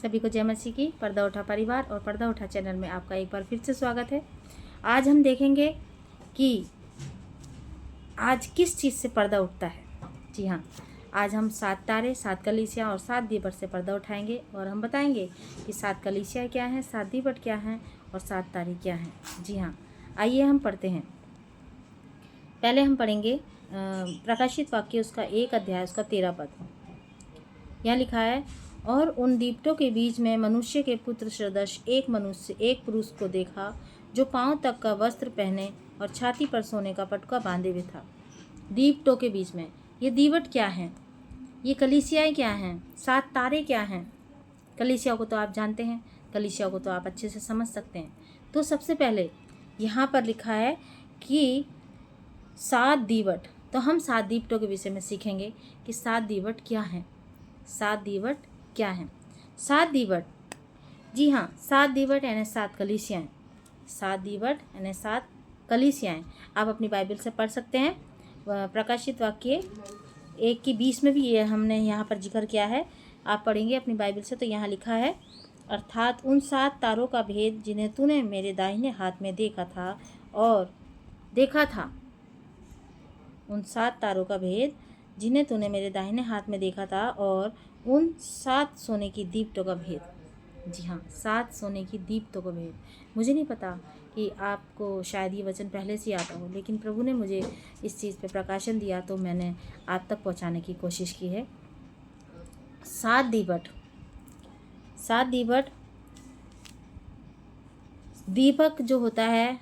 सभी को जय मसीह की। पर्दा उठा परिवार और पर्दा उठा चैनल में आपका एक बार फिर से स्वागत है। आज हम देखेंगे कि आज किस चीज़ से पर्दा उठता है। जी हाँ, आज हम 7 तारे, 7 कलीसियाँ और 7 दीपट से पर्दा उठाएंगे और हम बताएंगे कि 7 कलीसियाँ क्या हैं, 7 दीपट क्या हैं और 7 तारे क्या हैं। जी हाँ, आइए हम पढ़ते हैं। पहले हम पढ़ेंगे प्रकाशित वाक्य उसका 1 अध्याय उसका 13 पद। यहाँ लिखा है, और उन दीपटों के बीच में मनुष्य के पुत्र सदृश एक पुरुष को देखा, जो पांव तक का वस्त्र पहने और छाती पर सोने का पटुका बांधे हुए था। दीपटों के बीच में ये दीवट क्या हैं, ये कलीसियाएँ क्या हैं, 7 तारे क्या हैं। कलीसियाओं को तो आप जानते हैं, कलीसियाओं को तो आप अच्छे से समझ सकते हैं। तो सबसे पहले यहाँ पर लिखा है कि 7 दीवट। तो हम 7 दीपटों के विषय में सीखेंगे कि 7 दीवट क्या हैं। 7 दीवट क्या हैं? 7 दीवट, जी हाँ, 7 दीवट यानी 7 कलीसियाएँ। 7 दीवट यानी 7 कलीसियाएँ। आप अपनी बाइबल से पढ़ सकते हैं। प्रकाशित वाक्य 1 की 20 में भी ये हमने यहाँ पर जिक्र किया है। आप पढ़ेंगे अपनी बाइबल से तो यहाँ लिखा है, अर्थात उन 7 तारों का भेद जिन्हें तूने मेरे दाहिने हाथ में देखा था। उन 7 तारों का भेद जिन्हें तूने मेरे दाहिने हाथ में देखा था, और उन 7 सोने की दीपटों का भेद। जी हाँ, 7 सोने की दीपटों का भेद। मुझे नहीं पता कि आपको शायद ये वचन पहले से आता हो, लेकिन प्रभु ने मुझे इस चीज़ पे प्रकाशन दिया तो मैंने आप तक पहुंचाने की कोशिश की है। 7 दीपट, 7 दीपट, दीपक जो होता है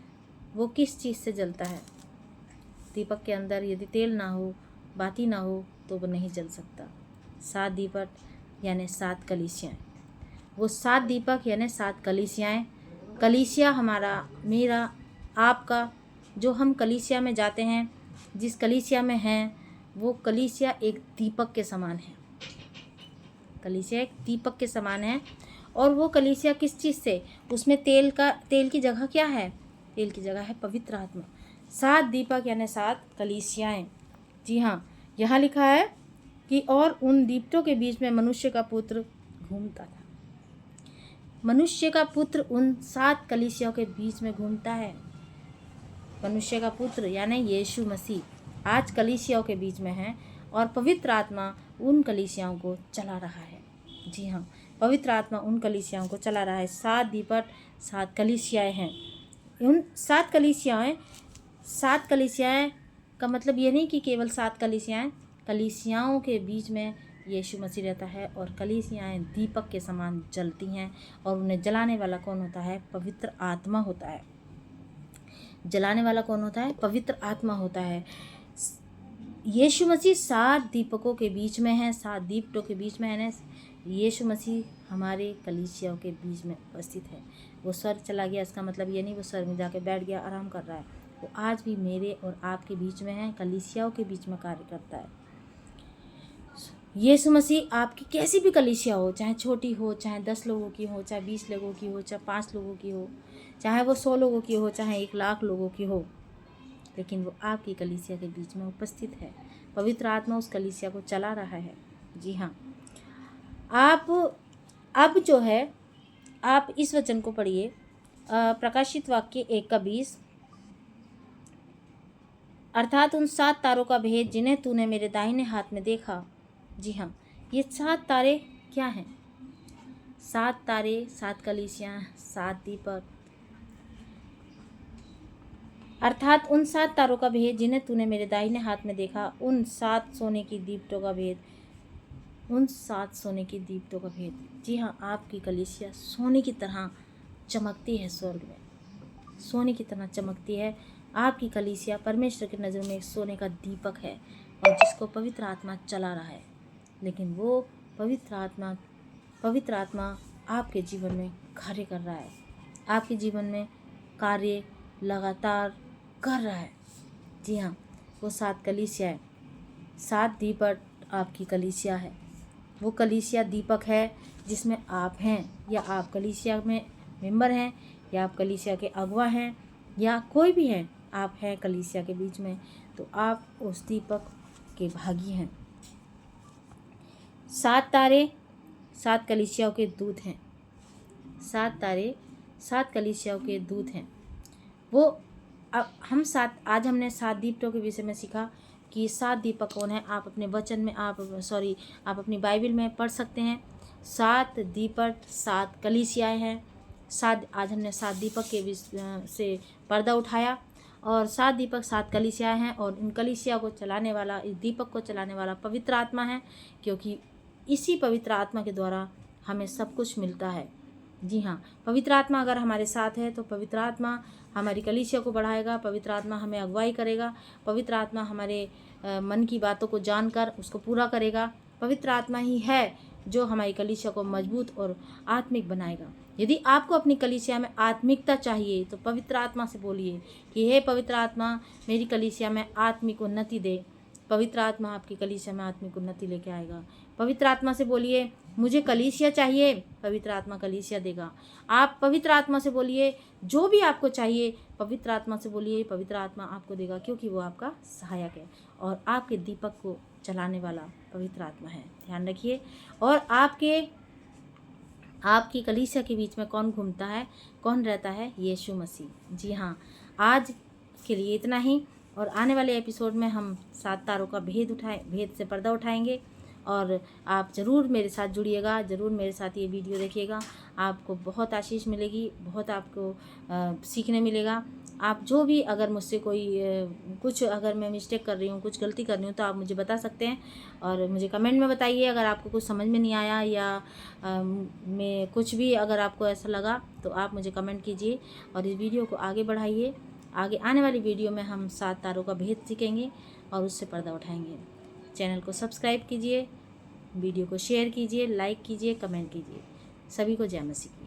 वो किस चीज़ से जलता है? दीपक के अंदर यदि तेल ना हो, बाती ना हो तो वो नहीं जल सकता। 7 दीपक यानी 7 कलीसियाँ। वो 7 दीपक यानी 7 कलीसियाँ। कलीसिया हमारा, मेरा, आपका, जो हम कलीसिया में जाते हैं, जिस कलीसिया में हैं, वो कलीसिया एक दीपक के समान है। कलीसिया एक दीपक के समान है। और वो कलीसिया किस चीज़ से? उसमें तेल की जगह क्या है? तेल की जगह है पवित्र आत्मा। 7 दीपक यानी 7 कलीसियाएँ। जी हाँ, यहाँ लिखा है कि और उन दीपटों के बीच में मनुष्य का पुत्र घूमता था। मनुष्य का पुत्र उन 7 कलीसियाओं के बीच में घूमता है। मनुष्य का पुत्र यानी यीशु मसीह आज कलीसियाओं के बीच में है और पवित्र आत्मा उन कलीसियाओं को चला रहा है। जी हाँ, पवित्र आत्मा उन कलीसियाओं को चला रहा है। 7 दीपट, 7 कलीसियाएँ हैं। उन 7 कलीसियाएँ का मतलब ये नहीं कि केवल 7 कलीसियाएँ, कलीसियाओं के बीच में यीशु मसीह रहता है और कलीसियाएँ दीपक के समान जलती हैं। और उन्हें जलाने वाला कौन होता है? पवित्र आत्मा होता है। जलाने वाला कौन होता है? पवित्र आत्मा होता है। यीशु मसीह 7 दीपकों के बीच में है, 7 दीपटों के बीच में है। यीशु मसीह हमारे कलीसियाओं के बीच में उपस्थित है। वो स्वर्ग चला गया, इसका मतलब ये नहीं वो स्वर्ग में जाके बैठ गया, आराम कर रहा है। वो आज भी मेरे और आपके बीच में है, कलीसियाओं के बीच में कार्य करता है। यीशु मसीह आपकी कैसी भी कलीसिया हो, चाहे छोटी हो, चाहे 10 लोगों की हो, चाहे 20 लोगों की हो, चाहे 5 लोगों की हो, चाहे वो 100 लोगों की हो, चाहे 1 लाख लोगों की हो, लेकिन वो आपकी कलीसिया के बीच में उपस्थित है। पवित्र आत्मा उस कलीसिया को चला रहा है। जी हाँ, आप अब जो है आप इस वचन को पढ़िए, प्रकाशित वाक्य 1 का 20, अर्थात उन 7 तारों का भेद जिन्हें तूने मेरे दाहिने हाथ में देखा। जी हाँ, ये 7 तारे क्या हैं? 7 तारे, 7 कलीसियाँ, 7 दीपक, अर्थात उन 7 तारों का भेद जिन्हें तूने मेरे दाहिने हाथ में देखा, उन 7 सोने की दीपटों का भेद, उन 7 सोने की दीपटों का भेद। जी हाँ, आपकी कलीसिया सोने की तरह चमकती है, स्वर्ग में सोने की तरह चमकती है। आपकी कलीसिया परमेश्वर की नज़र में एक सोने का दीपक है और जिसको पवित्र आत्मा चला रहा है। लेकिन वो पवित्र आत्मा आपके जीवन में कार्य कर रहा है, आपके जीवन में कार्य लगातार कर रहा है। जी हाँ, वो 7 कलीसिया है, 7 दीपक आपकी कलीसिया है। वो कलीसिया दीपक है जिसमें आप हैं, या आप कलीसिया में मेंबर हैं, या आप कलीसिया के अगुवा हैं, या कोई भी हैं, आप हैं कलीसिया के बीच में, तो आप उस दीपक के भागी हैं। 7 तारे, 7 कलीसियाओं के दूत हैं। 7 तारे 7 कलीसियाओं के दूत हैं। वो अब हम आज हमने 7 दीपकों के विषय में सीखा कि 7 दीपक कौन है। आप अपने वचन में आप अपनी बाइबल में पढ़ सकते हैं। 7 दीपक 7 कलीसियाएँ हैं। आज हमने 7 दीपक के से पर्दा उठाया और 7 दीपक 7 कलीसियाएँ हैं और उन कलीसिया को चलाने वाला, इस दीपक को चलाने वाला पवित्र आत्मा है, क्योंकि इसी पवित्र आत्मा के द्वारा हमें सब कुछ मिलता है। जी हाँ, पवित्र आत्मा अगर हमारे साथ है तो पवित्र आत्मा हमारी कलीसिया को बढ़ाएगा, पवित्र आत्मा हमें अगुवाई करेगा, पवित्र आत्मा हमारे मन की बातों को जानकर उसको पूरा करेगा। पवित्र आत्मा ही है जो हमारी कलीसिया को मजबूत और आत्मिक बनाएगा। यदि आपको अपनी कलीसिया में आत्मिकता चाहिए तो पवित्र आत्मा से बोलिए कि हे पवित्र आत्मा, मेरी कलीसिया में आत्मिक उन्नति दे। पवित्र आत्मा आपकी कलीसिया में आत्मिक उन्नति लेके आएगा। पवित्र आत्मा से बोलिए मुझे कलीसिया चाहिए, पवित्र आत्मा कलीसिया देगा। आप पवित्र आत्मा से बोलिए जो भी आपको चाहिए, पवित्र आत्मा से बोलिए, पवित्र आत्मा आपको देगा, क्योंकि वो आपका सहायक है और आपके दीपक को चलाने वाला पवित्र आत्मा है। ध्यान रखिए। और आपकी कलीसिया के बीच में कौन घूमता है, कौन रहता है? यीशु मसीह। जी हाँ, आज के लिए इतना ही और आने वाले एपिसोड में हम 7 तारों का भेद से पर्दा उठाएंगे और आप ज़रूर मेरे साथ जुड़िएगा, ज़रूर मेरे साथ ये वीडियो देखिएगा। आपको बहुत आशीष मिलेगी, बहुत आपको सीखने मिलेगा। आप जो भी अगर मुझसे कोई कुछ अगर मैं मिस्टेक कर रही हूँ, कुछ गलती कर रही हूँ तो आप मुझे बता सकते हैं और मुझे कमेंट में बताइए। अगर आपको कुछ समझ में नहीं आया या मैं कुछ भी अगर आपको ऐसा लगा तो आप मुझे कमेंट कीजिए और इस वीडियो को आगे बढ़ाइए। आगे आने वाली वीडियो में हम 7 तारों का भेद सीखेंगे और उससे पर्दा उठाएंगे। चैनल को सब्सक्राइब कीजिए, वीडियो को शेयर कीजिए, लाइक कीजिए, कमेंट कीजिए। सभी को जय मसीह की।